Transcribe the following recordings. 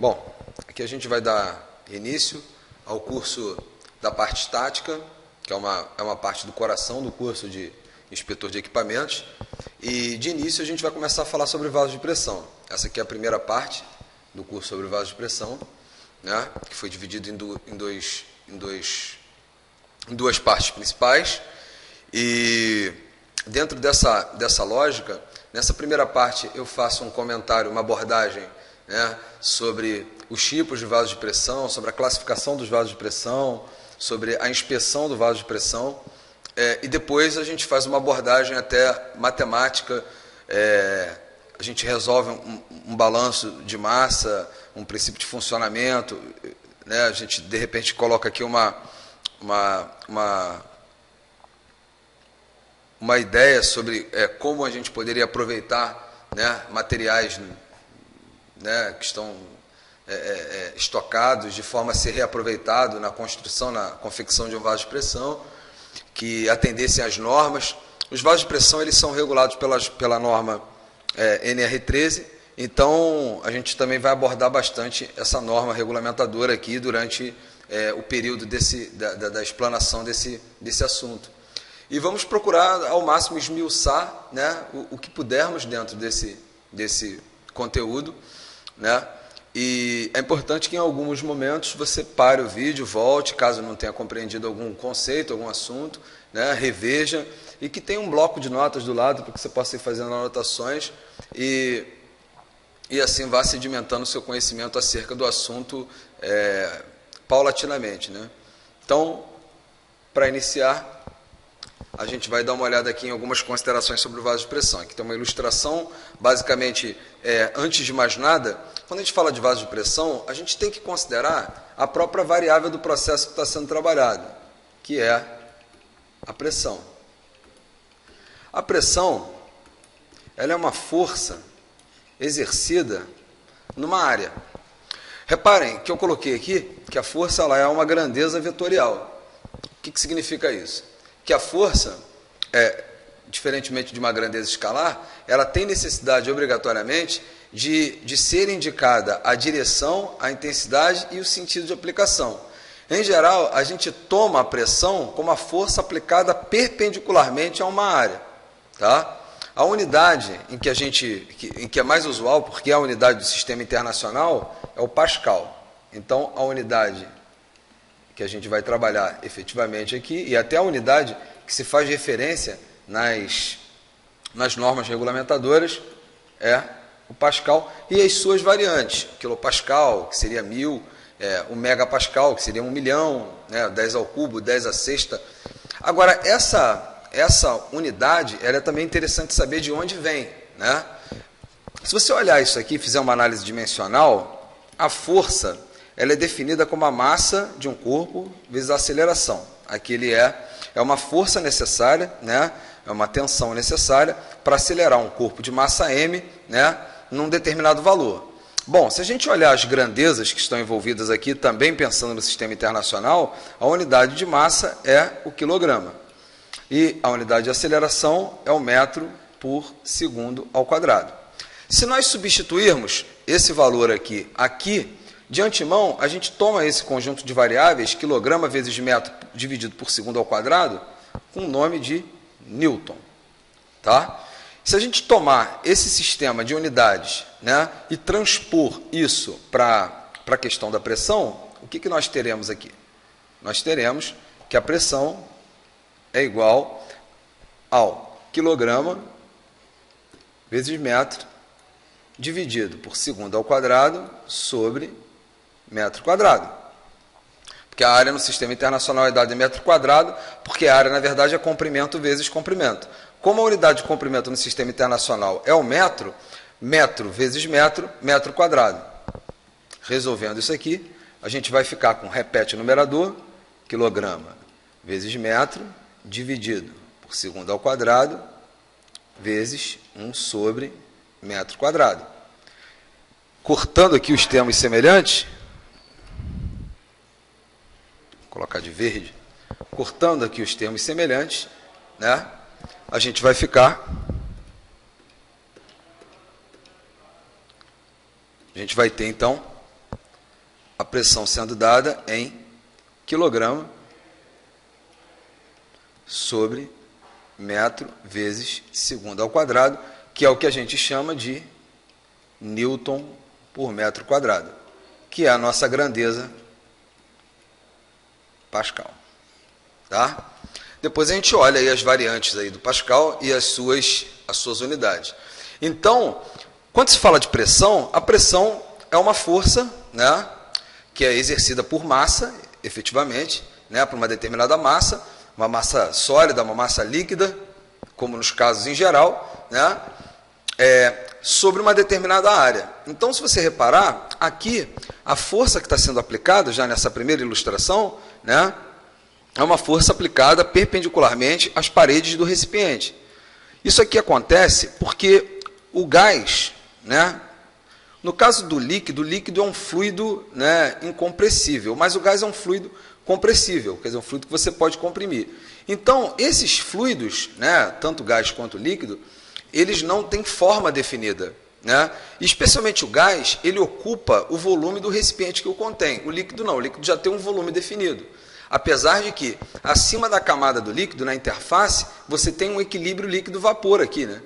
Bom, aqui a gente vai dar início ao curso da parte estática, que é uma parte do coração do curso de inspetor de equipamentos. E, de início, a gente vai começar a falar sobre vasos de pressão. Essa aqui é a primeira parte do curso sobre vasos de pressão, né, que foi dividido em duas partes principais. E, dentro dessa lógica, nessa primeira parte eu faço um comentário, uma abordagem, né, sobre os tipos de vasos de pressão, sobre a classificação dos vasos de pressão, sobre a inspeção do vaso de pressão, e depois a gente faz uma abordagem até matemática, a gente resolve um balanço de massa, um princípio de funcionamento, né, a gente de repente coloca aqui uma ideia sobre como a gente poderia aproveitar, né, materiais, né, que estão estocados de forma a ser reaproveitado na construção, na confecção de um vaso de pressão, que atendessem às normas. Os vasos de pressão eles são regulados pela norma NR13, então a gente também vai abordar bastante essa norma regulamentadora aqui durante o período da explanação desse assunto. E vamos procurar ao máximo esmiuçar, né, o que pudermos dentro desse conteúdo, né? E é importante que em alguns momentos você pare o vídeo, volte, caso não tenha compreendido algum conceito, algum assunto, né, reveja, e que tenha um bloco de notas do lado para que você possa ir fazendo anotações e assim vá sedimentando o seu conhecimento acerca do assunto paulatinamente, né? Então, para iniciar, a gente vai dar uma olhada aqui em algumas considerações sobre o vaso de pressão. Aqui tem uma ilustração, basicamente, antes de mais nada, quando a gente fala de vaso de pressão, a gente tem que considerar a própria variável do processo que está sendo trabalhado, que é a pressão. A pressão, ela é uma força exercida numa área. Reparem que eu coloquei aqui que a força ela é uma grandeza vetorial. O que significa isso? Que a força, diferentemente de uma grandeza escalar, ela tem necessidade, obrigatoriamente, de ser indicada a direção, a intensidade e o sentido de aplicação. Em geral, a gente toma a pressão como a força aplicada perpendicularmente a uma área. Tá? A unidade em que é mais usual, porque é a unidade do sistema internacional, é o Pascal. Então, a unidade que a gente vai trabalhar efetivamente aqui, e até a unidade que se faz referência nas normas regulamentadoras, é o Pascal e as suas variantes, o quilopascal, que seria 1000, o megapascal, que seria 1 milhão, né, 10 ao cubo, 10 à sexta. Agora, essa unidade, ela é também interessante saber de onde vem, né? Se você olhar isso aqui e fizer uma análise dimensional, a força ela é definida como a massa de um corpo vezes a aceleração. Aqui é uma força necessária, né, é uma tensão necessária para acelerar um corpo de massa m, né, num determinado valor. Bom, se a gente olhar as grandezas que estão envolvidas aqui, também pensando no sistema internacional, a unidade de massa é o quilograma. E a unidade de aceleração é o metro por segundo ao quadrado. Se nós substituirmos esse valor aqui, de antemão, a gente toma esse conjunto de variáveis, quilograma vezes metro dividido por segundo ao quadrado, com o nome de Newton. Tá? Se a gente tomar esse sistema de unidades, né, e transpor isso para a questão da pressão, o que nós teremos aqui? Nós teremos que a pressão é igual ao quilograma vezes metro dividido por segundo ao quadrado sobre metro quadrado. Porque a área no sistema internacional é dada em metro quadrado, porque a área, na verdade, é comprimento vezes comprimento. Como a unidade de comprimento no sistema internacional é o metro, metro vezes metro, metro quadrado. Resolvendo isso aqui, a gente vai ficar com, repete o numerador, quilograma vezes metro, dividido por segundo ao quadrado, vezes 1 sobre metro quadrado. Cortando aqui os termos semelhantes, vou colocar de verde, cortando aqui os termos semelhantes, né, a gente vai ficar, a gente vai ter então a pressão sendo dada em quilograma sobre metro vezes segundo ao quadrado, que é o que a gente chama de Newton por metro quadrado, que é a nossa grandeza Pascal. Tá? Depois a gente olha aí as variantes aí do Pascal e as suas unidades. Então, quando se fala de pressão, a pressão é uma força, né, que é exercida por massa, efetivamente, né, por uma determinada massa, uma massa sólida, uma massa líquida, como nos casos em geral, né, sobre uma determinada área. Então, se você reparar, aqui, a força que está sendo aplicada, já nessa primeira ilustração, né, é uma força aplicada perpendicularmente às paredes do recipiente. Isso aqui acontece porque o gás, né, no caso do líquido, o líquido é um fluido, né, incompressível, mas o gás é um fluido compressível, quer dizer, um fluido que você pode comprimir. Então, esses fluidos, né, tanto gás quanto líquido, eles não têm forma definida, né? Especialmente o gás, ele ocupa o volume do recipiente que o contém. O líquido não, o líquido já tem um volume definido. Apesar de que, acima da camada do líquido, na interface, você tem um equilíbrio líquido-vapor aqui, né?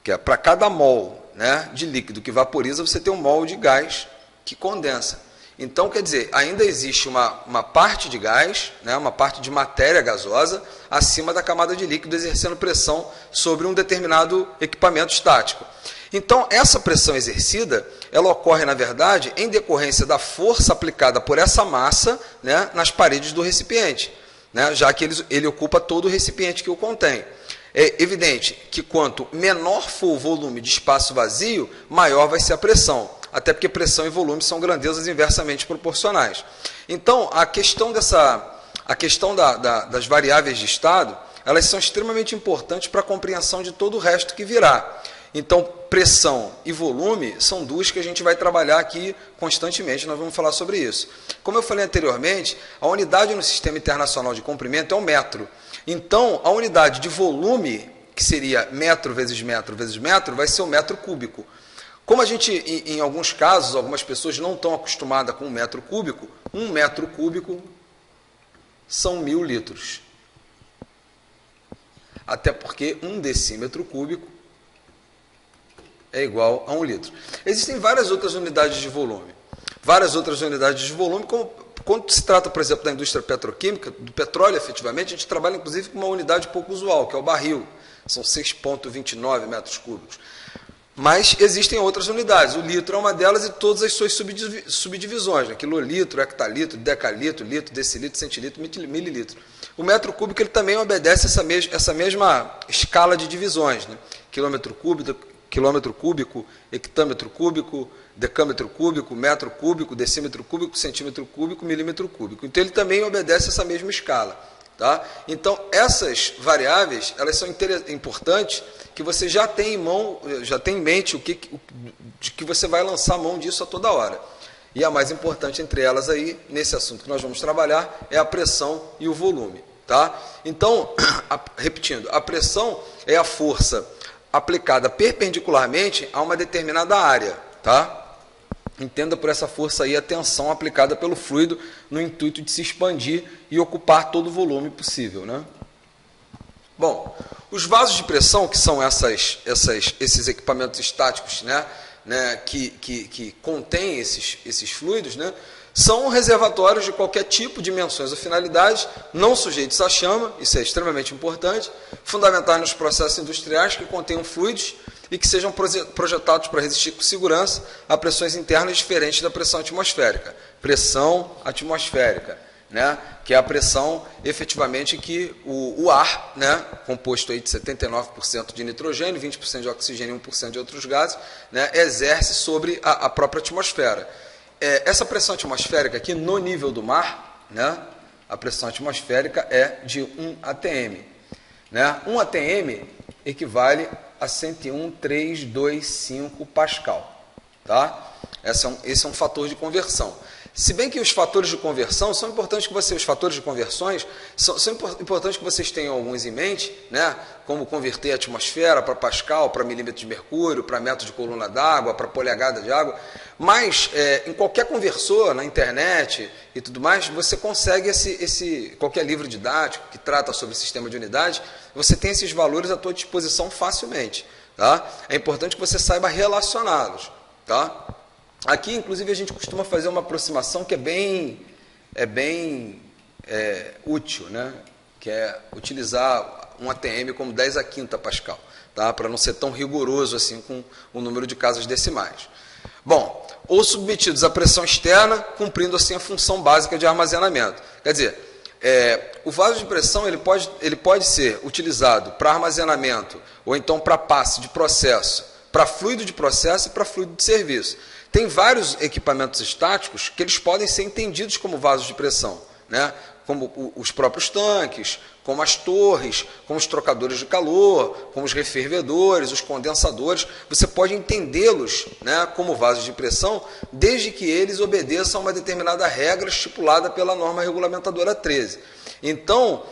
Que é para cada mol, né, de líquido que vaporiza, você tem um mol de gás que condensa. Então, quer dizer, ainda existe uma parte de gás, né, uma parte de matéria gasosa, acima da camada de líquido, exercendo pressão sobre um determinado equipamento estático. Então, essa pressão exercida, ela ocorre, na verdade, em decorrência da força aplicada por essa massa, né, nas paredes do recipiente, né, já que ele ocupa todo o recipiente que o contém. É evidente que quanto menor for o volume de espaço vazio, maior vai ser a pressão, até porque pressão e volume são grandezas inversamente proporcionais. Então, a questão das variáveis de estado, elas são extremamente importantes para a compreensão de todo o resto que virá. Então, pressão e volume são duas que a gente vai trabalhar aqui constantemente, nós vamos falar sobre isso. Como eu falei anteriormente, a unidade no Sistema Internacional de Comprimento é o metro. Então, a unidade de volume, que seria metro vezes metro vezes metro, vai ser o metro cúbico. Como a gente, em alguns casos, algumas pessoas não estão acostumadas com um metro cúbico são 1000 litros. Até porque 1 decímetro cúbico é igual a 1 litro. Existem várias outras unidades de volume. Como quando se trata, por exemplo, da indústria petroquímica, do petróleo, efetivamente, a gente trabalha, inclusive, com uma unidade pouco usual, que é o barril. São 6,29 metros cúbicos. Mas existem outras unidades. O litro é uma delas e todas as suas subdivisões, né? Quilolitro, hectolitro, decalitro, litro, decilitro, centilitro, mililitro. O metro cúbico ele também obedece essa mesma escala de divisões, né? Quilômetro cúbico, hectômetro cúbico, decâmetro cúbico, metro cúbico, decímetro cúbico, centímetro cúbico, milímetro cúbico. Então, ele também obedece essa mesma escala. Tá? Então, essas variáveis, elas são importantes que você já tem em mente de que você vai lançar a mão disso a toda hora. E a mais importante entre elas aí, nesse assunto que nós vamos trabalhar, é a pressão e o volume. Tá? Então, repetindo, a pressão é a força aplicada perpendicularmente a uma determinada área. Tá? Entenda por essa força aí a tensão aplicada pelo fluido no intuito de se expandir e ocupar todo o volume possível, né? Bom, os vasos de pressão, que são esses equipamentos estáticos, né, que contêm esses fluidos, né, são reservatórios de qualquer tipo, dimensões ou finalidades, não sujeitos à chama, isso é extremamente importante, fundamentais nos processos industriais que contenham fluidos e que sejam projetados para resistir com segurança a pressões internas diferentes da pressão atmosférica. Pressão atmosférica, né, que é a pressão, efetivamente, que o ar, né, composto aí de 79% de nitrogênio, 20% de oxigênio e 1% de outros gases, né, exerce sobre a própria atmosfera. Essa pressão atmosférica aqui, no nível do mar, né, a pressão atmosférica é de 1 atm. Né? 1 atm equivale a 101,325 Pascal. Tá? Esse é um fator de conversão. Se bem que os fatores de conversão são importantes que os fatores de conversões são importantes que vocês tenham alguns em mente, né? Como converter a atmosfera para Pascal, para milímetro de mercúrio, para metro de coluna d'água, para polegada de água, Mas, em qualquer conversor, na internet e tudo mais, você consegue qualquer livro didático que trata sobre sistema de unidade, você tem esses valores à sua disposição facilmente. Tá? É importante que você saiba relacioná-los. Tá? Aqui, inclusive, a gente costuma fazer uma aproximação que é bem útil, né? Que é utilizar um ATM como 10 à quinta Pascal, tá? Para não ser tão rigoroso assim com o número de casas decimais. Bom, ou submetidos à pressão externa, cumprindo assim a função básica de armazenamento. Quer dizer, o vaso de pressão ele pode ser utilizado para armazenamento ou então para passe de processo, para fluido de processo e para fluido de serviço. Tem vários equipamentos estáticos que eles podem ser entendidos como vasos de pressão, né? Como os próprios tanques, como as torres, como os trocadores de calor, como os refervedores, os condensadores. Você pode entendê-los, né, como vasos de pressão, desde que eles obedeçam a uma determinada regra estipulada pela norma regulamentadora 13. Então,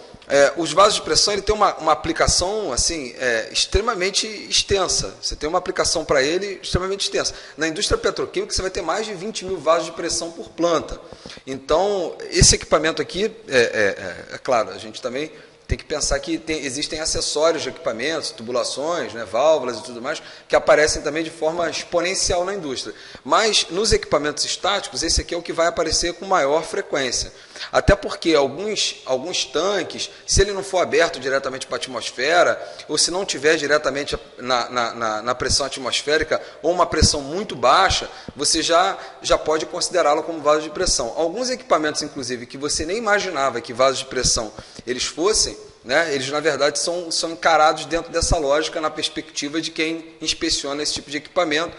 os vasos de pressão ele tem uma aplicação assim, extremamente extensa. Você tem uma aplicação para ele extremamente extensa. Na indústria petroquímica, você vai ter mais de 20 mil vasos de pressão por planta. Então, esse equipamento aqui, é claro, a gente também tem que pensar que existem acessórios de equipamentos, tubulações, né, válvulas e tudo mais, que aparecem também de forma exponencial na indústria. Mas, nos equipamentos estáticos, esse aqui é o que vai aparecer com maior frequência. Até porque alguns tanques, se ele não for aberto diretamente para a atmosfera, ou se não tiver diretamente na pressão atmosférica, ou uma pressão muito baixa, você já pode considerá-lo como vaso de pressão. Alguns equipamentos, inclusive, que você nem imaginava que vasos de pressão eles fossem, né, eles, na verdade, são encarados dentro dessa lógica, na perspectiva de quem inspeciona esse tipo de equipamento,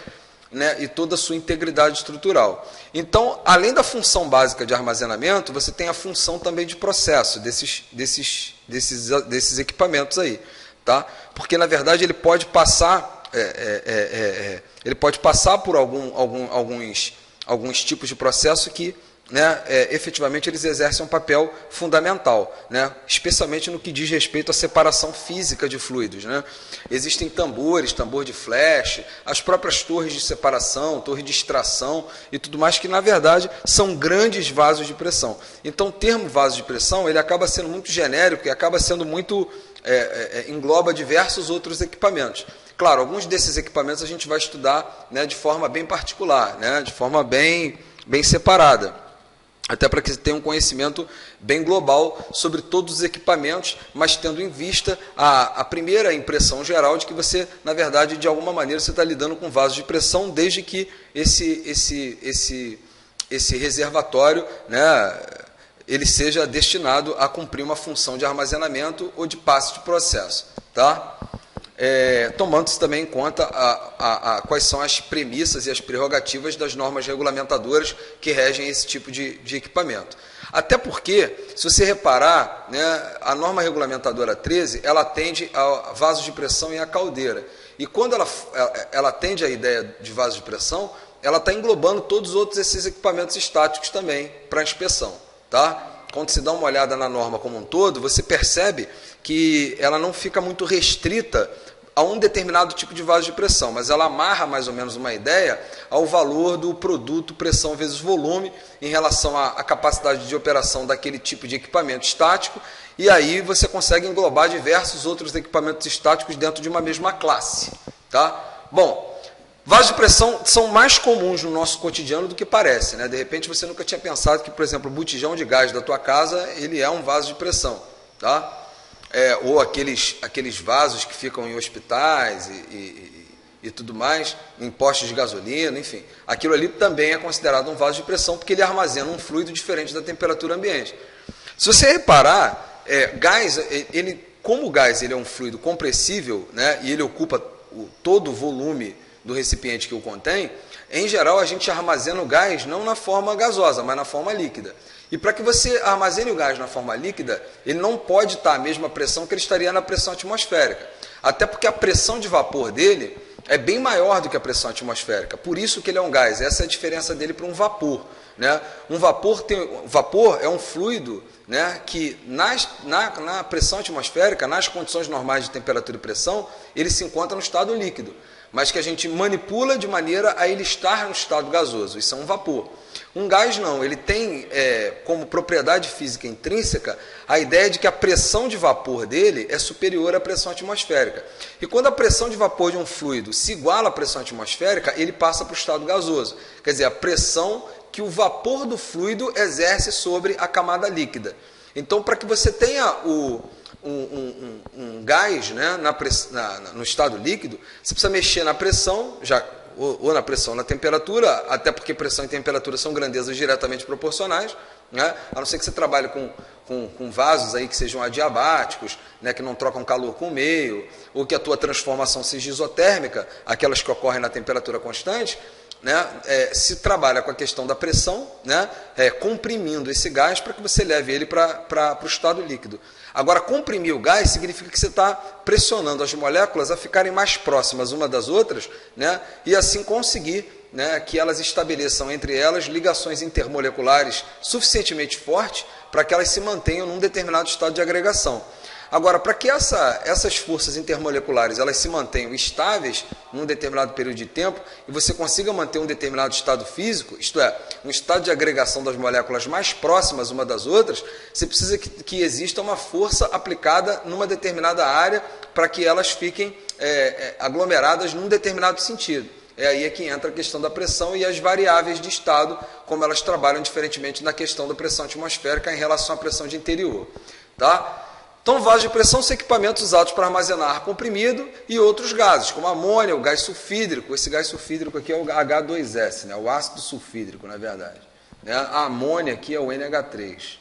né, e toda a sua integridade estrutural. Então, além da função básica de armazenamento, você tem a função também de processo desses equipamentos aí, tá? Porque, na verdade, ele pode passar por alguns tipos de processo que, né, efetivamente eles exercem um papel fundamental, né, especialmente no que diz respeito à separação física de fluidos, né. Existem tambores, tambor de flash, as próprias torres de separação, torre de extração e tudo mais, que na verdade são grandes vasos de pressão. Então o termo vaso de pressão ele acaba sendo muito genérico e acaba sendo muito engloba diversos outros equipamentos. Claro, alguns desses equipamentos a gente vai estudar, né, de forma bem particular, né, de forma bem separada. Até para que você tenha um conhecimento bem global sobre todos os equipamentos, mas tendo em vista a primeira impressão geral de que você, na verdade, de alguma maneira, você está lidando com vasos de pressão, desde que esse reservatório, né, ele seja destinado a cumprir uma função de armazenamento ou de passe de processo. Tá? Tomando-se também em conta quais são as premissas e as prerrogativas das normas regulamentadoras que regem esse tipo de equipamento. Até porque, se você reparar, né, a norma regulamentadora 13, ela atende a vasos de pressão e a caldeira. E quando ela atende a ideia de vasos de pressão, ela está englobando todos os outros esses equipamentos estáticos também para inspeção. Tá? Quando se dá uma olhada na norma como um todo, você percebe que ela não fica muito restrita a um determinado tipo de vaso de pressão, mas ela amarra mais ou menos uma ideia ao valor do produto pressão vezes volume em relação à capacidade de operação daquele tipo de equipamento estático, e aí você consegue englobar diversos outros equipamentos estáticos dentro de uma mesma classe. Tá? Bom, vasos de pressão são mais comuns no nosso cotidiano do que parece, né? De repente você nunca tinha pensado que, por exemplo, o botijão de gás da tua casa ele é um vaso de pressão. Tá? Ou aqueles vasos que ficam em hospitais e tudo mais, em postos de gasolina, enfim. Aquilo ali também é considerado um vaso de pressão, porque ele armazena um fluido diferente da temperatura ambiente. Se você reparar, gás, como o gás ele é um fluido compressível, né, e ele ocupa todo o volume do recipiente que o contém, em geral a gente armazena o gás não na forma gasosa, mas na forma líquida. E para que você armazene o gás na forma líquida, ele não pode estar à mesma pressão que ele estaria na pressão atmosférica. Até porque a pressão de vapor dele é bem maior do que a pressão atmosférica. Por isso que ele é um gás. Essa é a diferença dele para um vapor. Né? Vapor é um fluido, né, que na pressão atmosférica, nas condições normais de temperatura e pressão, ele se encontra no estado líquido. mas que a gente manipula de maneira a ele estar no estado gasoso. Isso é um vapor. Um gás não, ele tem como propriedade física intrínseca a ideia de que a pressão de vapor dele é superior à pressão atmosférica. E quando a pressão de vapor de um fluido se iguala à pressão atmosférica, ele passa para o estado gasoso. Quer dizer, a pressão que o vapor do fluido exerce sobre a camada líquida. Então, para que você tenha um gás, né, no estado líquido, você precisa mexer na pressão, ou na pressão, na temperatura, até porque pressão e temperatura são grandezas diretamente proporcionais, né? A não ser que você trabalhe com vasos aí que sejam adiabáticos, né, que não trocam calor com o meio, ou que a tua transformação seja isotérmica, aquelas que ocorrem na temperatura constante, né, se trabalha com a questão da pressão, né, comprimindo esse gás para que você leve ele para o estado líquido. Agora, comprimir o gás significa que você está pressionando as moléculas a ficarem mais próximas uma das outras, né, e assim conseguir, né, que elas estabeleçam entre elas ligações intermoleculares suficientemente fortes para que elas se mantenham num determinado estado de agregação. Agora, para que essas forças intermoleculares elas se mantenham estáveis num determinado período de tempo e você consiga manter um determinado estado físico, isto é, um estado de agregação das moléculas mais próximas uma das outras, você precisa que exista uma força aplicada numa determinada área para que elas fiquem aglomeradas num determinado sentido. É aí que entra a questão da pressão e as variáveis de estado, como elas trabalham diferentemente na questão da pressão atmosférica em relação à pressão de interior. Tá? Então, vasos de pressão são equipamentos usados para armazenar ar comprimido e outros gases, como amônia, o gás sulfídrico. Esse gás sulfídrico aqui é o H2S, né? O ácido sulfídrico, na verdade. A amônia aqui é o NH3.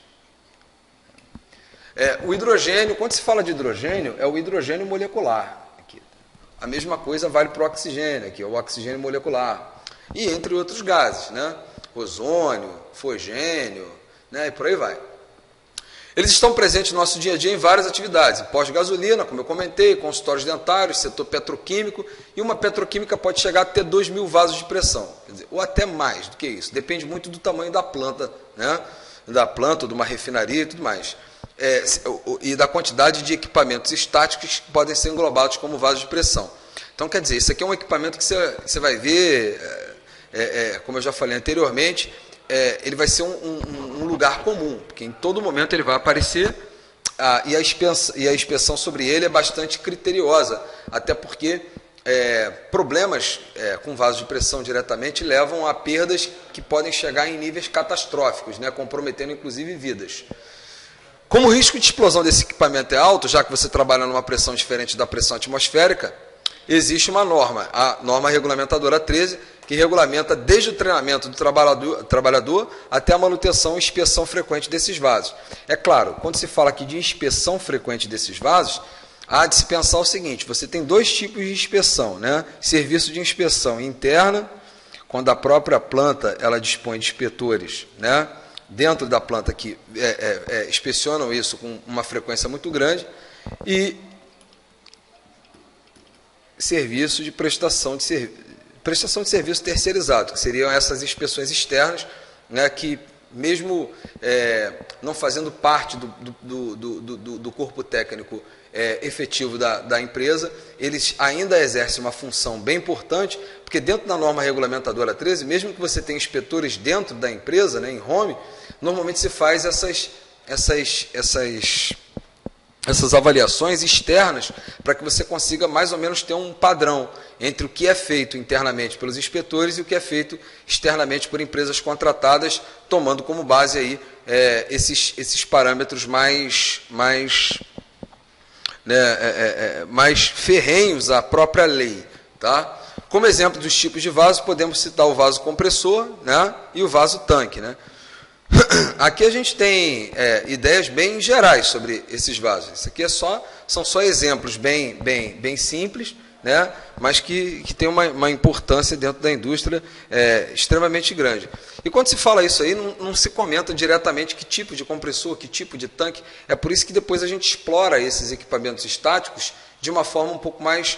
O hidrogênio, quando se fala de hidrogênio, é o hidrogênio molecular. Aqui. A mesma coisa vale para o oxigênio, aqui é o oxigênio molecular. E entre outros gases, né? Ozônio, fogênio, né? E por aí vai. Eles estão presentes no nosso dia a dia em várias atividades, pós-gasolina, como eu comentei, consultórios dentários, setor petroquímico, e uma petroquímica pode chegar a ter 2.000 vasos de pressão, quer dizer, ou até mais do que isso, depende muito do tamanho da planta, né? Da planta, de uma refinaria e tudo mais, e da quantidade de equipamentos estáticos que podem ser englobados como vasos de pressão. Então, quer dizer, isso aqui é um equipamento que você vai ver, como eu já falei anteriormente, ele vai ser um lugar comum, porque em todo momento ele vai aparecer e a inspeção sobre ele é bastante criteriosa, até porque problemas com vasos de pressão diretamente levam a perdas que podem chegar em níveis catastróficos, né, comprometendo inclusive vidas. Como o risco de explosão desse equipamento é alto, já que você trabalha numa pressão diferente da pressão atmosférica, existe uma norma, a norma regulamentadora 13, que regulamenta desde o treinamento do trabalhador até a manutenção e inspeção frequente desses vasos. É claro, quando se fala aqui de inspeção frequente desses vasos, há de se pensar o seguinte, você tem dois tipos de inspeção, né? Serviço de inspeção interna, quando a própria planta ela dispõe de inspetores, né? Dentro da planta que inspecionam isso com uma frequência muito grande, e serviço de prestação de serviço terceirizado, que seriam essas inspeções externas, né, que mesmo não fazendo parte do corpo técnico efetivo da empresa, eles ainda exercem uma função bem importante, porque dentro da norma regulamentadora 13, mesmo que você tenha inspetores dentro da empresa, né, em home, normalmente se faz essas avaliações externas para que você consiga mais ou menos ter um padrão entre o que é feito internamente pelos inspetores e o que é feito externamente por empresas contratadas, tomando como base aí esses parâmetros mais ferrenhos à própria lei. Tá? Como exemplo dos tipos de vaso, podemos citar o vaso compressor, né, e o vaso tanque. Né? Aqui a gente tem ideias bem gerais sobre esses vasos. Isso aqui são só exemplos bem simples, né? Mas que tem uma importância dentro da indústria extremamente grande. E quando se fala isso aí, não se comenta diretamente que tipo de compressor, que tipo de tanque. É por isso que depois a gente explora esses equipamentos estáticos de uma forma um pouco mais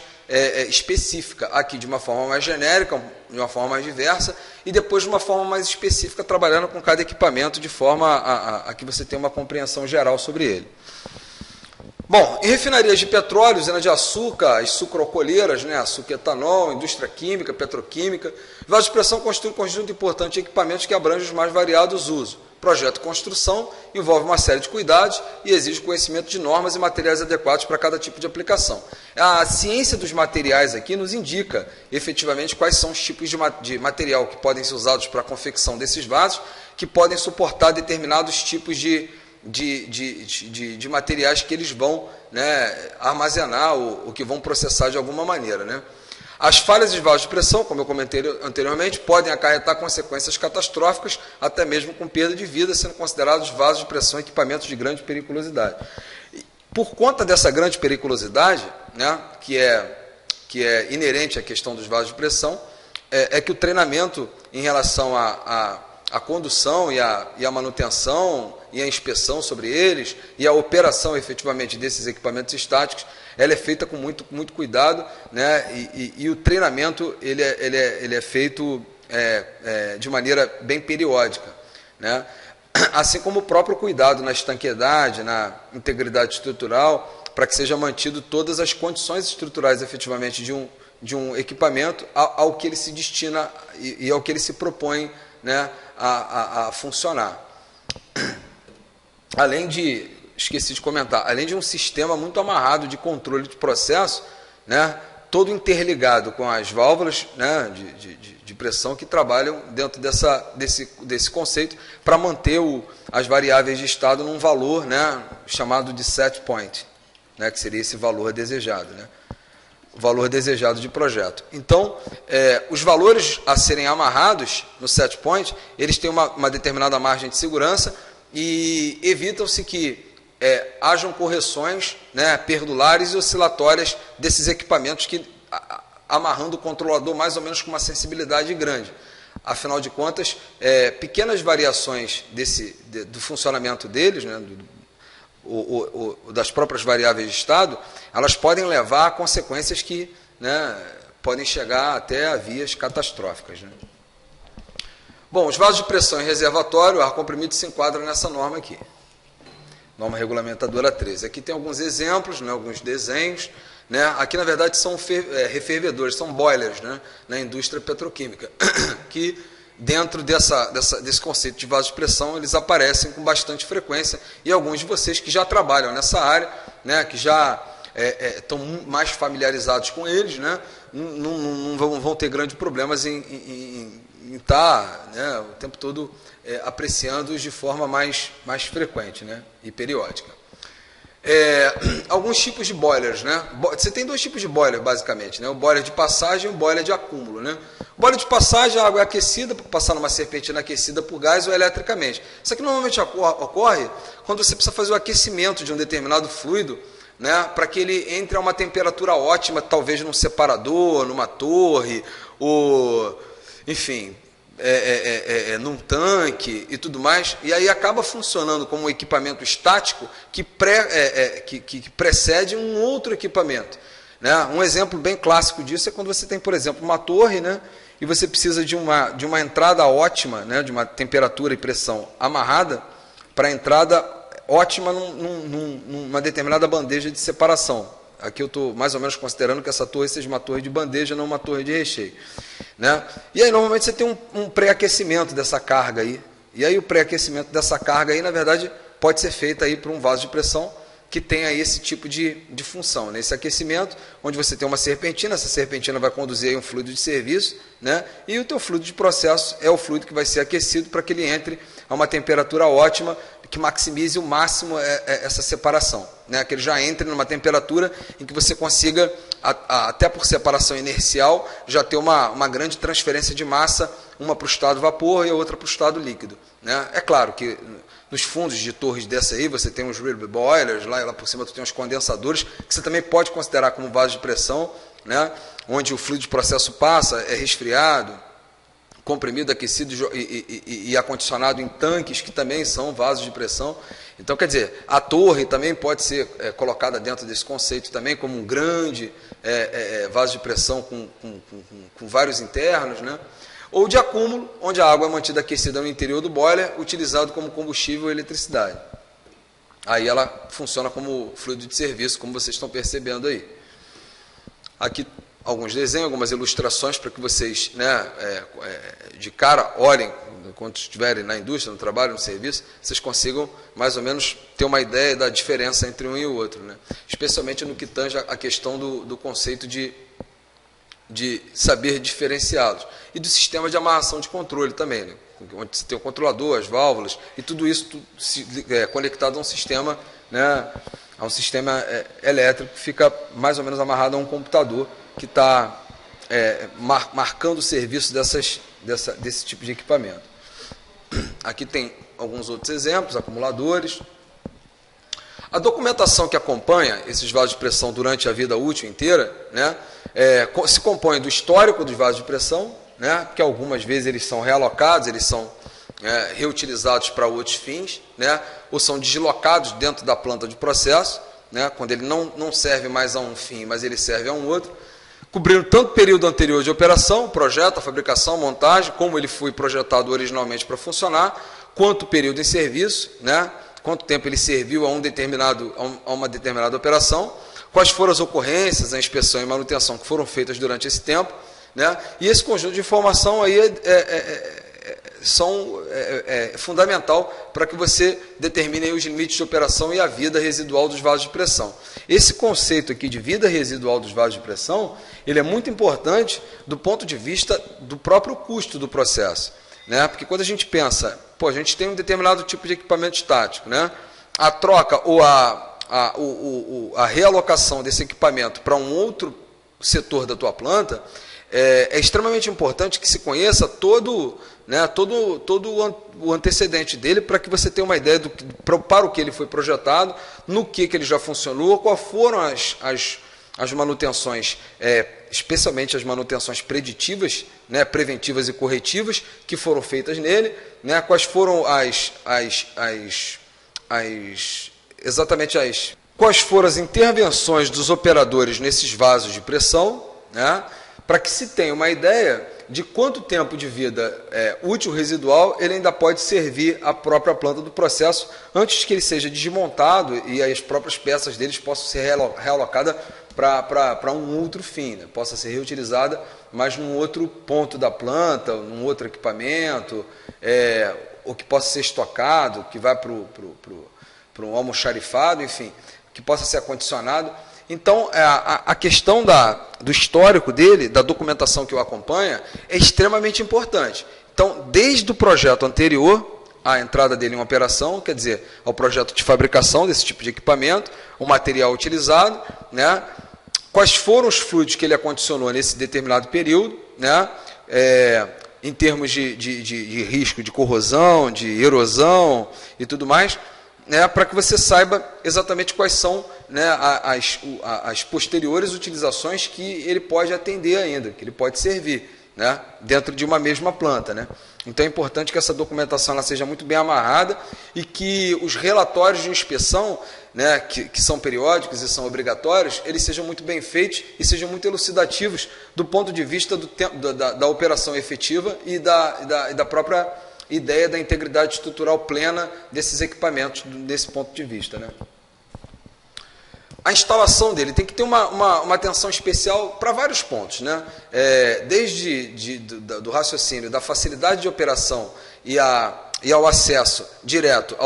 específica. Aqui de uma forma mais genérica, de uma forma mais diversa, e depois de uma forma mais específica, trabalhando com cada equipamento de forma a que você tenha uma compreensão geral sobre ele. Bom, em refinarias de petróleo, usina de açúcar, as sucroalcooleiras, né, açúcar e etanol, indústria química, petroquímica, vasos de pressão constituem um conjunto importante de equipamentos que abrange os mais variados usos. Projeto de construção envolve uma série de cuidados e exige conhecimento de normas e materiais adequados para cada tipo de aplicação. A ciência dos materiais aqui nos indica efetivamente quais são os tipos de material que podem ser usados para a confecção desses vasos, que podem suportar determinados tipos de materiais que eles vão, né, armazenar ou que vão processar de alguma maneira, né? As falhas de vasos de pressão, como eu comentei anteriormente, podem acarretar consequências catastróficas, até mesmo com perda de vida, sendo considerados vasos de pressão equipamentos de grande periculosidade. Por conta dessa grande periculosidade, né, que é inerente à questão dos vasos de pressão, é que o treinamento em relação à condução e à manutenção e à inspeção sobre eles e a operação efetivamente desses equipamentos estáticos, ela é feita com muito cuidado, né? E o treinamento ele é feito de maneira bem periódica, né? Assim como o próprio cuidado na estanqueidade, na integridade estrutural, para que seja mantido todas as condições estruturais efetivamente de um equipamento ao que ele se destina e ao que ele se propõe, né, a funcionar. Esqueci de comentar, além de um sistema muito amarrado de controle de processo, né, todo interligado com as válvulas, né, de pressão que trabalham dentro desse conceito para manter as variáveis de estado num valor, né, chamado de set point, né, que seria esse valor desejado, né, o valor desejado de projeto. Então, os valores a serem amarrados no set point, eles têm uma determinada margem de segurança e evitam-se que hajam correções, né, perdulares e oscilatórias desses equipamentos amarrando o controlador mais ou menos com uma sensibilidade grande. Afinal de contas, pequenas variações do funcionamento deles, né, das próprias variáveis de estado, elas podem levar a consequências que, né, podem chegar até a vias catastróficas, né. Bom, os vasos de pressão em reservatório, o ar comprimido se enquadra nessa norma aqui. Norma regulamentadora 13. Aqui tem alguns exemplos, né, alguns desenhos, né. Aqui, na verdade, são refervedores, são boilers, né, na indústria petroquímica, que dentro desse conceito de vaso de pressão, eles aparecem com bastante frequência, e alguns de vocês que já trabalham nessa área, né, que já estão mais familiarizados com eles, né, não vão ter grandes problemas em estar, né, o tempo todo apreciando-os de forma mais frequente, né, e periódica. Alguns tipos de boilers, né? Você tem dois tipos de boiler, basicamente, né? O boiler de passagem e o boiler de acúmulo, né? O boiler de passagem, a água é aquecida, para passar numa serpentina aquecida por gás ou eletricamente. Isso aqui normalmente ocorre quando você precisa fazer o aquecimento de um determinado fluido, né, para que ele entre a uma temperatura ótima, talvez num separador, numa torre, ou, enfim, num tanque e tudo mais, e aí acaba funcionando como um equipamento estático que precede um outro equipamento, né? Um exemplo bem clássico disso é quando você tem, por exemplo, uma torre, né, e você precisa de uma entrada ótima, né, de uma temperatura e pressão amarrada para a entrada ótima numa determinada bandeja de separação. Aqui eu estou mais ou menos considerando que essa torre seja uma torre de bandeja, não uma torre de recheio, né? E aí, normalmente, você tem um pré-aquecimento dessa carga aí. E aí, o pré-aquecimento dessa carga aí, na verdade, pode ser feito aí por um vaso de pressão que tenha esse tipo de função, né? Esse aquecimento, onde você tem uma serpentina, essa serpentina vai conduzir aí um fluido de serviço, né? E o teu fluido de processo é o fluido que vai ser aquecido para que ele entre a uma temperatura ótima, que maximize o máximo essa separação, né? Que ele já entre numa temperatura em que você consiga, até por separação inercial, já ter uma grande transferência de massa, uma para o estado vapor e a outra para o estado líquido, né? É claro que nos fundos de torres dessa aí, você tem os real boilers, lá por cima tu tem os condensadores, que você também pode considerar como vaso de pressão, né? Onde o fluido de processo passa, é resfriado, comprimido, aquecido e acondicionado em tanques, que também são vasos de pressão. Então, quer dizer, a torre também pode ser colocada dentro desse conceito também, como um grande vaso de pressão com vários internos, né? Ou de acúmulo, onde a água é mantida aquecida no interior do boiler, utilizado como combustível e eletricidade. aí ela funciona como fluido de serviço, como vocês estão percebendo aí. Aqui alguns desenhos, algumas ilustrações para que vocês, né, de cara, olhem, enquanto estiverem na indústria, no trabalho, no serviço, vocês consigam mais ou menos ter uma ideia da diferença entre um e o outro, né? Especialmente no que tange a questão do conceito de saber diferenciá-los. E do sistema de amarração de controle também, né? Onde você tem o controlador, as válvulas, e tudo isso conectado a um sistema, né, a um sistema elétrico que fica mais ou menos amarrado a um computador que está marcando o serviço desse tipo de equipamento. Aqui tem alguns outros exemplos, acumuladores. A documentação que acompanha esses vasos de pressão durante a vida útil inteira, né, se compõe do histórico dos vasos de pressão, né, porque algumas vezes eles são realocados, eles são reutilizados para outros fins, né, ou são deslocados dentro da planta de processo, né, quando ele não serve mais a um fim, mas ele serve a um outro, cobrindo tanto o período anterior de operação, projeto, fabricação, montagem, como ele foi projetado originalmente para funcionar, quanto o período em serviço, né, quanto tempo ele serviu a uma determinada operação, quais foram as ocorrências, a inspeção e manutenção que foram feitas durante esse tempo, né, e esse conjunto de informação aí é fundamental para que você determine aí os limites de operação e a vida residual dos vasos de pressão. Esse conceito aqui de vida residual dos vasos de pressão, ele é muito importante do ponto de vista do próprio custo do processo, né? Porque quando a gente pensa, a gente tem um determinado tipo de equipamento estático, né? A troca ou a realocação desse equipamento para um outro setor da tua planta, é extremamente importante que se conheça todo o antecedente dele, para que você tenha uma ideia para o que ele foi projetado, no que ele já funcionou, quais foram as manutenções, especialmente as manutenções preditivas, né, preventivas e corretivas, que foram feitas nele, né, quais foram quais foram as intervenções dos operadores nesses vasos de pressão, né, para que se tenha uma ideia de quanto tempo de vida útil residual ele ainda pode servir a própria planta do processo antes que ele seja desmontado e as próprias peças deles possam ser realocadas para um outro fim, né? Possa ser reutilizada, mas num outro ponto da planta, num outro equipamento, ou que possa ser estocado, que vai para um almoxarifado, enfim, que possa ser acondicionado. Então, a questão do histórico dele, da documentação que o acompanha, é extremamente importante. Então, desde o projeto anterior à entrada dele em operação, quer dizer, ao projeto de fabricação desse tipo de equipamento, o material utilizado, né, quais foram os fluidos que ele acondicionou nesse determinado período, né, em termos de risco de corrosão, de erosão e tudo mais, né, para que você saiba exatamente quais são, né, as posteriores utilizações que ele pode atender ainda, que ele pode servir, né, dentro de uma mesma planta, né. Então é importante que essa documentação ela seja muito bem amarrada e que os relatórios de inspeção, né, que são periódicos e são obrigatórios, eles sejam muito bem feitos e sejam muito elucidativos do ponto de vista do tempo, da operação efetiva e da própria ideia da integridade estrutural plena desses equipamentos, desse ponto de vista, né? A instalação dele tem que ter uma atenção especial para vários pontos, né? Desde do raciocínio, da facilidade de operação e ao acesso direto,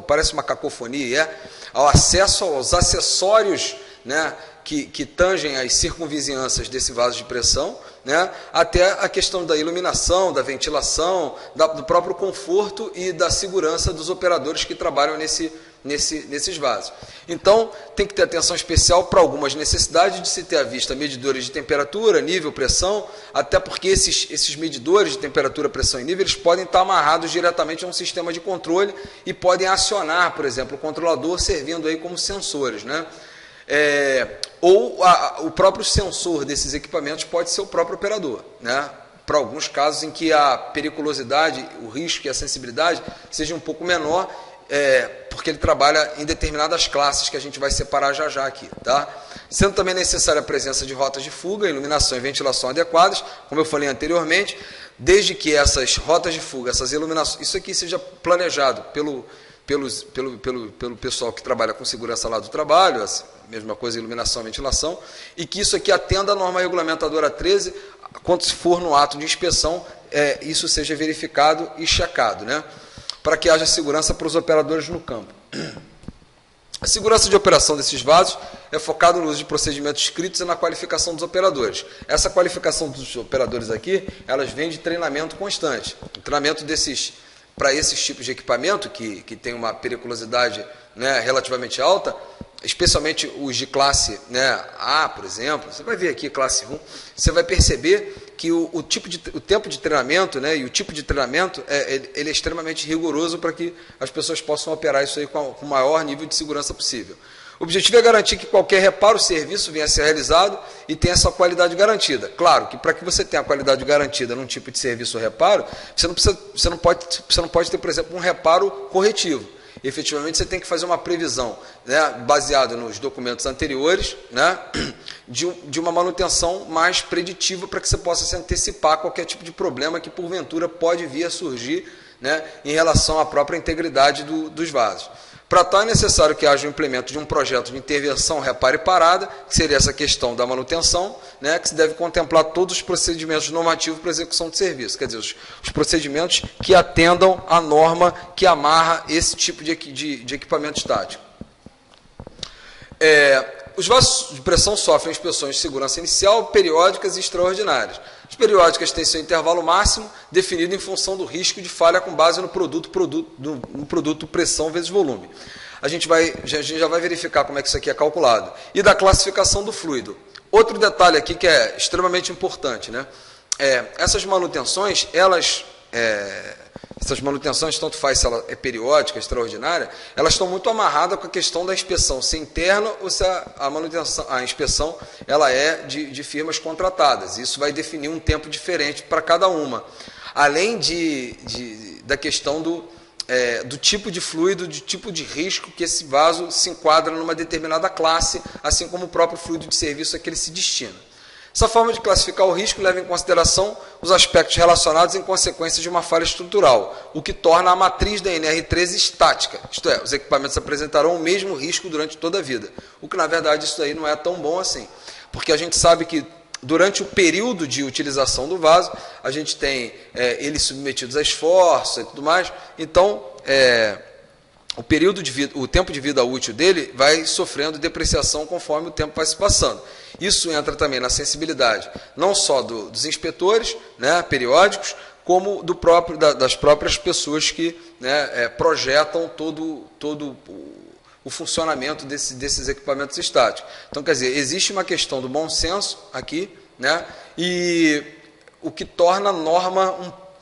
parece uma cacofonia, ao acesso aos acessórios, né, que tangem as circunvizinhanças desse vaso de pressão, né, até a questão da iluminação, da ventilação, do próprio conforto e da segurança dos operadores que trabalham nesses vasos. Então, tem que ter atenção especial para algumas necessidades de se ter à vista medidores de temperatura, nível, pressão, até porque esses medidores de temperatura, pressão e nível, eles podem estar amarrados diretamente a um sistema de controle e podem acionar, por exemplo, o controlador servindo aí como sensores, né? Ou o próprio sensor desses equipamentos pode ser o próprio operador, né? Para alguns casos em que a periculosidade, o risco e a sensibilidade seja um pouco menor, porque ele trabalha em determinadas classes que a gente vai separar já aqui, tá? Sendo também necessária a presença de rotas de fuga, iluminação e ventilação adequadas, como eu falei anteriormente, desde que essas rotas de fuga, essas iluminações, isso aqui seja planejado pelo pessoal que trabalha com segurança lá do trabalho, a mesma coisa, iluminação e ventilação, e que isso aqui atenda a norma regulamentadora 13, quando se for no ato de inspeção, isso seja verificado e checado, né? Para que haja segurança para os operadores no campo. A segurança de operação desses vasos é focada no uso de procedimentos escritos e na qualificação dos operadores. Essa qualificação dos operadores aqui, elas vêm de treinamento constante. O treinamento para esses tipos de equipamento, que tem uma periculosidade, né, relativamente alta, especialmente os de classe, né, A, por exemplo, você vai ver aqui classe 1, você vai perceber que o tempo de treinamento, né, e o tipo de treinamento ele é extremamente rigoroso para que as pessoas possam operar isso aí com o maior nível de segurança possível. O objetivo é garantir que qualquer reparo ou serviço venha a ser realizado e tenha essa qualidade garantida. Claro que para que você tenha a qualidade garantida num tipo de serviço ou reparo, você não pode ter, por exemplo, um reparo corretivo. Efetivamente, você tem que fazer uma previsão, né, baseada nos documentos anteriores, né, de uma manutenção mais preditiva para que você possa se antecipar a qualquer tipo de problema que, porventura, pode vir a surgir, né, em relação à própria integridade dos vasos. Para tal, é necessário que haja o implemento de um projeto de intervenção, reparo e parada, que seria essa questão da manutenção, né, que se deve contemplar todos os procedimentos normativos para execução de serviço, quer dizer, os procedimentos que atendam à norma que amarra esse tipo de equipamento estático. Os vasos de pressão sofrem inspeções de segurança inicial, periódicas e extraordinárias. As periódicas têm seu intervalo máximo definido em função do risco de falha com base no produto pressão vezes volume. A gente já vai verificar como é que isso aqui é calculado. E da classificação do fluido. Outro detalhe aqui que é extremamente importante, né? Essas manutenções, essas manutenções, tanto faz se ela é periódica, extraordinária, elas estão muito amarradas com a questão da inspeção, se é interna ou se a inspeção ela é de firmas contratadas. Isso vai definir um tempo diferente para cada uma. Além da questão do tipo de fluido, do tipo de risco que esse vaso se enquadra numa determinada classe, assim como o próprio fluido de serviço a que ele se destina. Essa forma de classificar o risco leva em consideração os aspectos relacionados em consequência de uma falha estrutural, o que torna a matriz da NR13 estática, isto é, os equipamentos apresentarão o mesmo risco durante toda a vida, o que na verdade isso aí não é tão bom assim, porque a gente sabe que durante o período de utilização do vaso, a gente tem eles submetidos a esforços e tudo mais, então o tempo de vida útil dele vai sofrendo depreciação conforme o tempo vai se passando. Isso entra também na sensibilidade, não só dos inspetores, né, periódicos, como das próprias pessoas que, né, projetam todo o funcionamento desses equipamentos estáticos. Então, quer dizer, existe uma questão do bom senso aqui, né, e o que torna a norma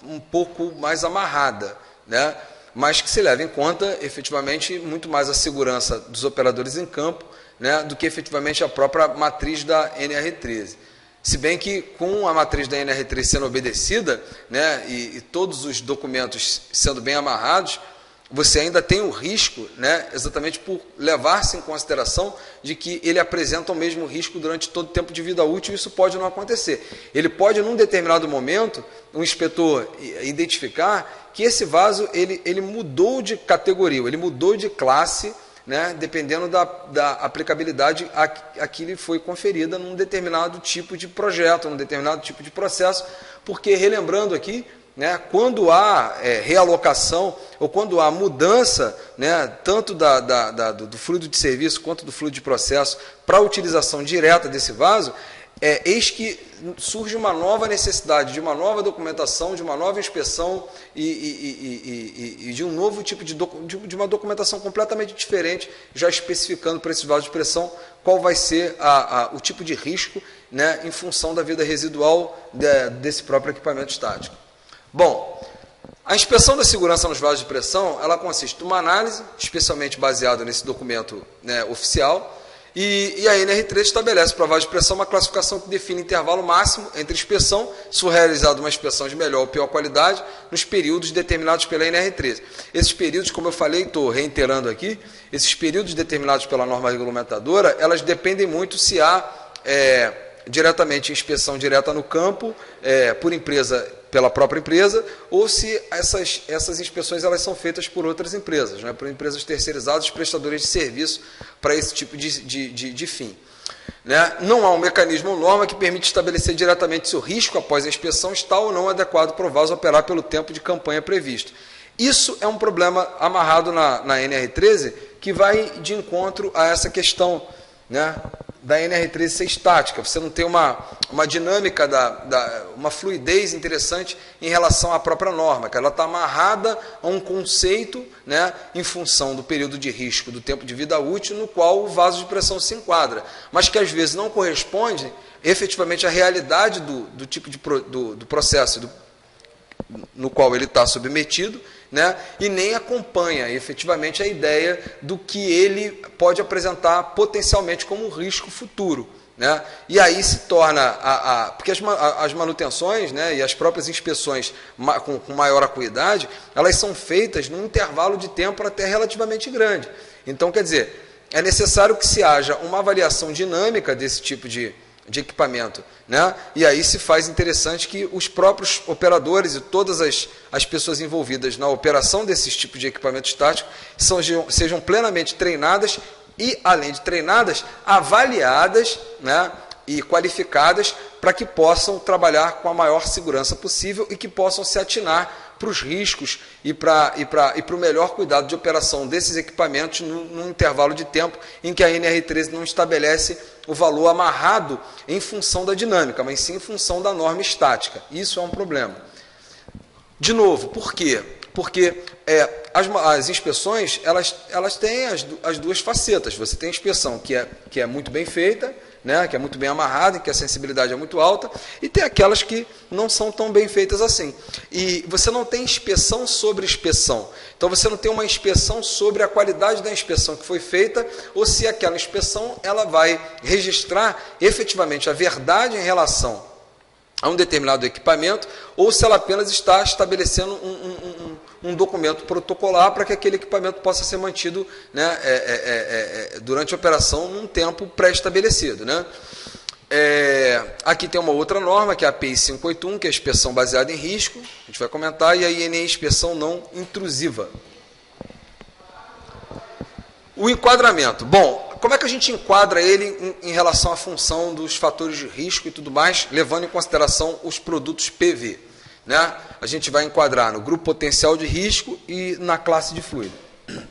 um pouco mais amarrada, né, mas que se leva em conta, efetivamente, muito mais a segurança dos operadores em campo, né, do que efetivamente a própria matriz da NR13. Se bem que com a matriz da NR13 sendo obedecida, né, e todos os documentos sendo bem amarrados, você ainda tem o risco, né, exatamente por levar-se em consideração de que ele apresenta o mesmo risco durante todo o tempo de vida útil, e isso pode não acontecer. Ele pode, num determinado momento, um inspetor identificar que esse vaso ele mudou de categoria, ele mudou de classe, né, dependendo da aplicabilidade a que lhe foi conferida num determinado tipo de projeto, num determinado tipo de processo, porque, relembrando aqui, né, quando há realocação ou quando há mudança, né, tanto do fluido de serviço quanto do fluido de processo para a utilização direta desse vaso, eis que surge uma nova necessidade de uma nova documentação, de uma nova inspeção e de um novo tipo de uma documentação completamente diferente, já especificando para esse vaso de pressão qual vai ser o tipo de risco, né, em função da vida residual desse próprio equipamento estático. Bom, a inspeção da segurança nos vasos de pressão, ela consiste numa análise, especialmente baseada nesse documento, né, oficial, e a NR13 estabelece para vasos de pressão uma classificação que define intervalo máximo entre inspeção, se for realizada uma inspeção de melhor ou pior qualidade, nos períodos determinados pela NR13. Esses períodos, como eu falei, estou reiterando aqui, esses períodos determinados pela norma regulamentadora, elas dependem muito se há diretamente em inspeção direta no campo, por empresa, pela própria empresa, ou se essas inspeções elas são feitas por outras empresas, né, por empresas terceirizadas, prestadores de serviço para esse tipo de fim. Né? Não há um mecanismo ou norma que permite estabelecer diretamente se o risco após a inspeção está ou não adequado para o vaso operar pelo tempo de campanha previsto. Isso é um problema amarrado na NR13 que vai de encontro a essa questão, né, da NR13 ser estática. Você não tem uma dinâmica, uma fluidez interessante em relação à própria norma, que ela está amarrada a um conceito, né, em função do período de risco, do tempo de vida útil, no qual o vaso de pressão se enquadra, mas que às vezes não corresponde efetivamente à realidade do tipo do processo no qual ele está submetido, né, e nem acompanha efetivamente a ideia do que ele pode apresentar potencialmente como risco futuro. Né? E aí se torna, porque as manutenções, né, e as próprias inspeções com maior acuidade, elas são feitas num intervalo de tempo até relativamente grande. Então, quer dizer, é necessário que se haja uma avaliação dinâmica desse tipo de equipamento, né? E aí se faz interessante que os próprios operadores e todas as pessoas envolvidas na operação desses tipos de equipamento estático sejam plenamente treinadas e, além de treinadas, avaliadas, né, e qualificadas para que possam trabalhar com a maior segurança possível e que possam se atinar para os riscos e para o melhor cuidado de operação desses equipamentos num intervalo de tempo em que a NR13 não estabelece o valor amarrado em função da dinâmica, mas sim em função da norma estática. Isso é um problema. De novo, por quê? Porque as inspeções elas têm as duas facetas. Você tem a inspeção que é muito bem feita, né, que é muito bem amarrada, em que a sensibilidade é muito alta, e tem aquelas que não são tão bem feitas assim. E você não tem inspeção sobre inspeção. Então você não tem uma inspeção sobre a qualidade da inspeção que foi feita, ou se aquela inspeção ela vai registrar efetivamente a verdade em relação a um determinado equipamento, ou se ela apenas está estabelecendo um documento protocolar para que aquele equipamento possa ser mantido, né, durante a operação num tempo pré-estabelecido. Né? Aqui tem uma outra norma, que é a API 581, que é a inspeção baseada em risco, a gente vai comentar, e a INE inspeção não intrusiva. O enquadramento. Bom, como é que a gente enquadra ele em relação à função dos fatores de risco e tudo mais, levando em consideração os produtos PV? Né? A gente vai enquadrar no grupo potencial de risco e na classe de fluido.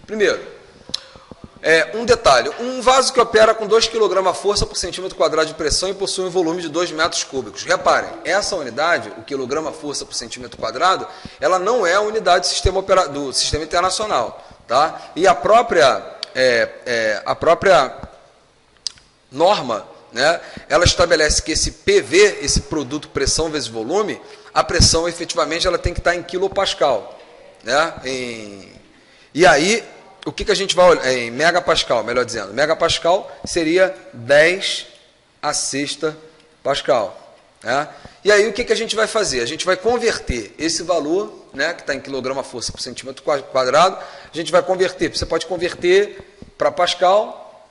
Primeiro, um detalhe, um vaso que opera com 2 kg força por centímetro quadrado de pressão e possui um volume de 2 metros cúbicos. Reparem, essa unidade, o quilograma força por centímetro quadrado, ela não é a unidade do sistema internacional. Tá? E a própria norma, né, ela estabelece que esse PV, esse produto pressão vezes volume, a pressão efetivamente ela tem que estar em quilopascal. Né? E aí, o que a gente vai olhar? Em megapascal, melhor dizendo. Megapascal seria 10 a sexta pascal. Né? E aí, o que a gente vai fazer? A gente vai converter esse valor, né, que está em quilograma força por centímetro quadrado, a gente vai converter. Você pode converter para pascal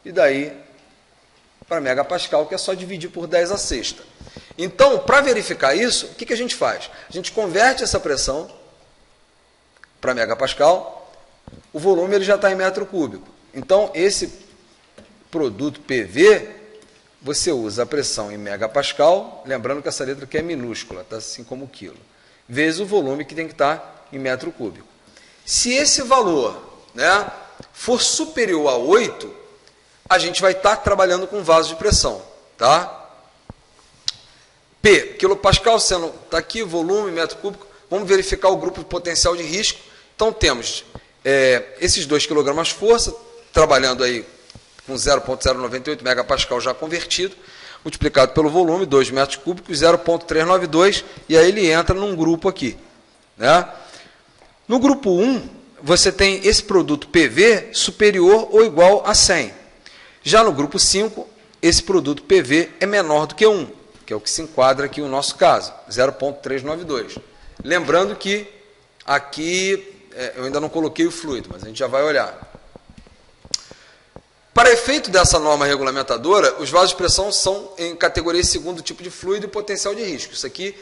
e daí para megapascal, que é só dividir por 10 a sexta. Então, para verificar isso, o que a gente faz? A gente converte essa pressão para megapascal, o volume ele já está em metro cúbico. Então, esse produto PV, você usa a pressão em megapascal, lembrando que essa letra aqui é minúscula, tá assim como quilo, vezes o volume que tem que estar em metro cúbico. Se esse valor, né, for superior a 8, a gente vai estar trabalhando com vaso de pressão. Tá? P, quilopascal, sendo, está aqui, volume, metro cúbico. Vamos verificar o grupo de potencial de risco. Então, temos esses 2 kg força, trabalhando aí com 0,098 megapascal já convertido, multiplicado pelo volume, 2 metros cúbicos, 0,392, e aí ele entra num grupo aqui. Né? No grupo 1, você tem esse produto PV superior ou igual a 100. Já no grupo 5, esse produto PV é menor do que 1, que é o que se enquadra aqui no nosso caso, 0,392. Lembrando que aqui, eu ainda não coloquei o fluido, mas a gente já vai olhar. Para efeito dessa norma regulamentadora, os vasos de pressão são em categoria segundo tipo de fluido e potencial de risco. Isso aqui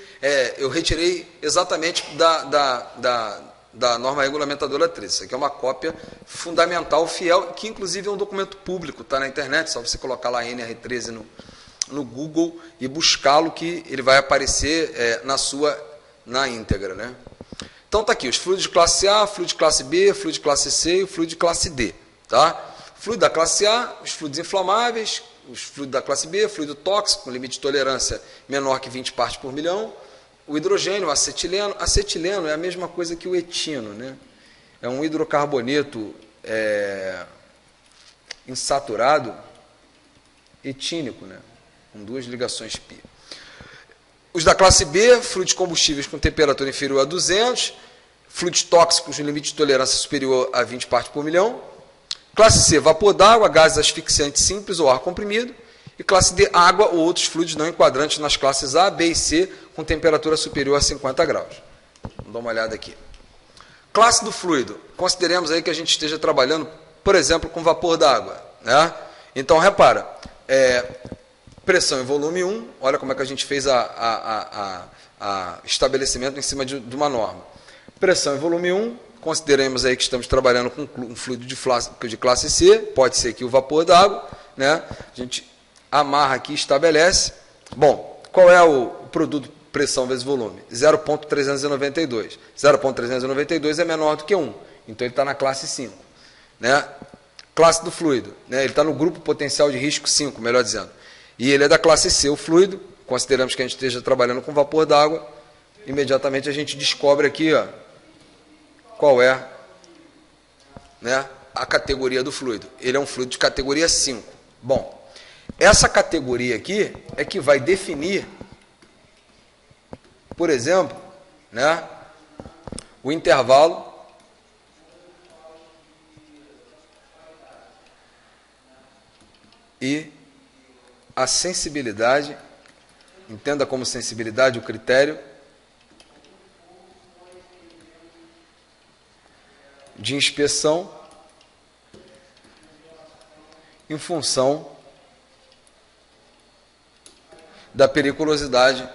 eu retirei exatamente da norma regulamentadora 13. Isso aqui é uma cópia fundamental, fiel, que inclusive é um documento público, está na internet, só você colocar lá NR13 no Google e buscá-lo, que ele vai aparecer na íntegra, né? Então está aqui, os fluidos de classe A, fluido de classe B, fluido de classe C e o fluido de classe D. Tá? Fluido da classe A, os fluidos inflamáveis, os fluidos da classe B, fluido tóxico, com limite de tolerância menor que 20 partes por milhão, o hidrogênio, o acetileno. Acetileno é a mesma coisa que o etino, né? É um hidrocarboneto insaturado etínico, né? Com duas ligações π. Os da classe B, fluidos combustíveis com temperatura inferior a 200, fluidos tóxicos no limite de tolerância superior a 20 partes por milhão. Classe C, vapor d'água, gases asfixiantes simples ou ar comprimido. E classe D, água ou outros fluidos não enquadrantes nas classes A, B e C, com temperatura superior a 50 graus. Vamos dar uma olhada aqui. Classe do fluido. Consideremos aí que a gente esteja trabalhando, por exemplo, com vapor d'água, né? Então, repara, pressão em volume 1, olha como é que a gente fez estabelecimento em cima de uma norma. Pressão em volume 1, consideremos aí que estamos trabalhando com um fluido de classe C, pode ser aqui o vapor d'água, né? A gente amarra aqui e estabelece. Bom, qual é o produto pressão vezes volume? 0,392. 0,392 é menor do que 1, então ele está na classe 5. Né? Classe do fluido, né? Ele está no grupo potencial de risco 5, melhor dizendo. E ele é da classe C, o fluido, consideramos que a gente esteja trabalhando com vapor d'água, imediatamente a gente descobre aqui, ó, qual é, né, a categoria do fluido. Ele é um fluido de categoria 5. Bom, essa categoria aqui é que vai definir, por exemplo, né, o intervalo e a sensibilidade, entenda como sensibilidade o critério de inspeção em função da periculosidade